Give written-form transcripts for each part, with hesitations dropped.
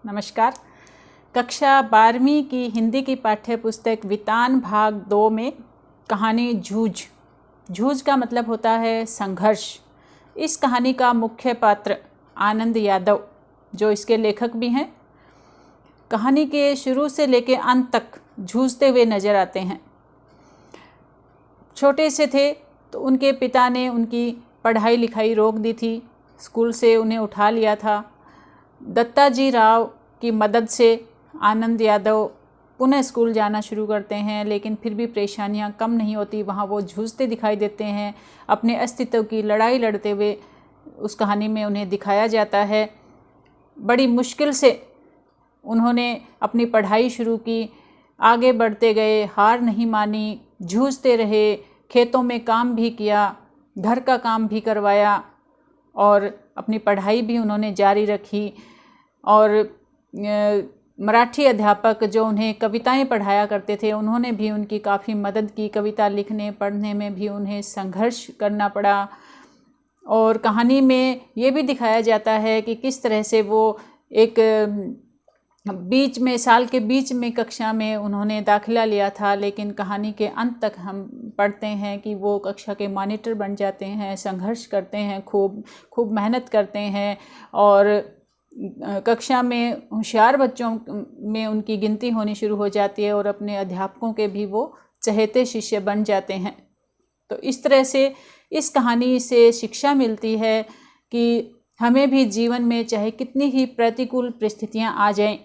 नमस्कार। कक्षा 12वीं की हिंदी की पाठ्य पुस्तक वितान भाग 2 में कहानी झूझ का मतलब होता है संघर्ष। इस कहानी का मुख्य पात्र आनंद यादव, जो इसके लेखक भी हैं, कहानी के शुरू से लेकर अंत तक जूझते हुए नज़र आते हैं। छोटे से थे तो उनके पिता ने उनकी पढ़ाई लिखाई रोक दी थी, स्कूल से उन्हें उठा लिया था। दत्ताजी राव की मदद से आनंद यादव पुनः स्कूल जाना शुरू करते हैं, लेकिन फिर भी परेशानियां कम नहीं होती। वहाँ वो जूझते दिखाई देते हैं, अपने अस्तित्व की लड़ाई लड़ते हुए उस कहानी में उन्हें दिखाया जाता है। बड़ी मुश्किल से उन्होंने अपनी पढ़ाई शुरू की, आगे बढ़ते गए, हार नहीं मानी, जूझते रहे, खेतों में काम भी किया, घर का काम भी करवाया और अपनी पढ़ाई भी उन्होंने जारी रखी। और मराठी अध्यापक जो उन्हें कविताएं पढ़ाया करते थे, उन्होंने भी उनकी काफ़ी मदद की। कविता लिखने पढ़ने में भी उन्हें संघर्ष करना पड़ा। और कहानी में ये भी दिखाया जाता है कि किस तरह से वो एक साल के बीच में कक्षा में उन्होंने दाखिला लिया था, लेकिन कहानी के अंत तक हम पढ़ते हैं कि वो कक्षा के मॉनिटर बन जाते हैं, संघर्ष करते हैं, खूब मेहनत करते हैं और कक्षा में होशियार बच्चों में उनकी गिनती होनी शुरू हो जाती है और अपने अध्यापकों के भी वो चहेते शिष्य बन जाते हैं। तो इस तरह से इस कहानी से शिक्षा मिलती है कि हमें भी जीवन में चाहे कितनी ही प्रतिकूल परिस्थितियां आ जाएं,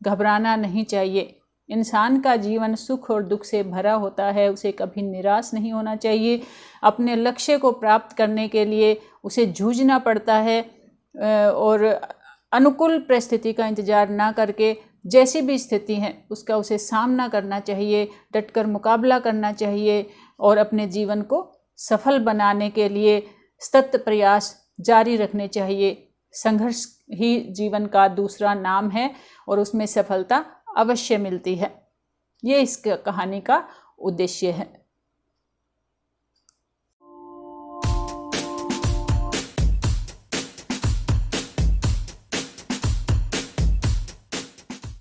घबराना नहीं चाहिए। इंसान का जीवन सुख और दुख से भरा होता है, उसे कभी निराश नहीं होना चाहिए। अपने लक्ष्य को प्राप्त करने के लिए उसे जूझना पड़ता है और अनुकूल परिस्थिति का इंतज़ार ना करके जैसी भी स्थिति है उसका उसे सामना करना चाहिए, डटकर मुकाबला करना चाहिए और अपने जीवन को सफल बनाने के लिए सतत प्रयास जारी रखने चाहिए। संघर्ष ही जीवन का दूसरा नाम है और उसमें सफलता अवश्य मिलती है। ये इस कहानी का उद्देश्य है।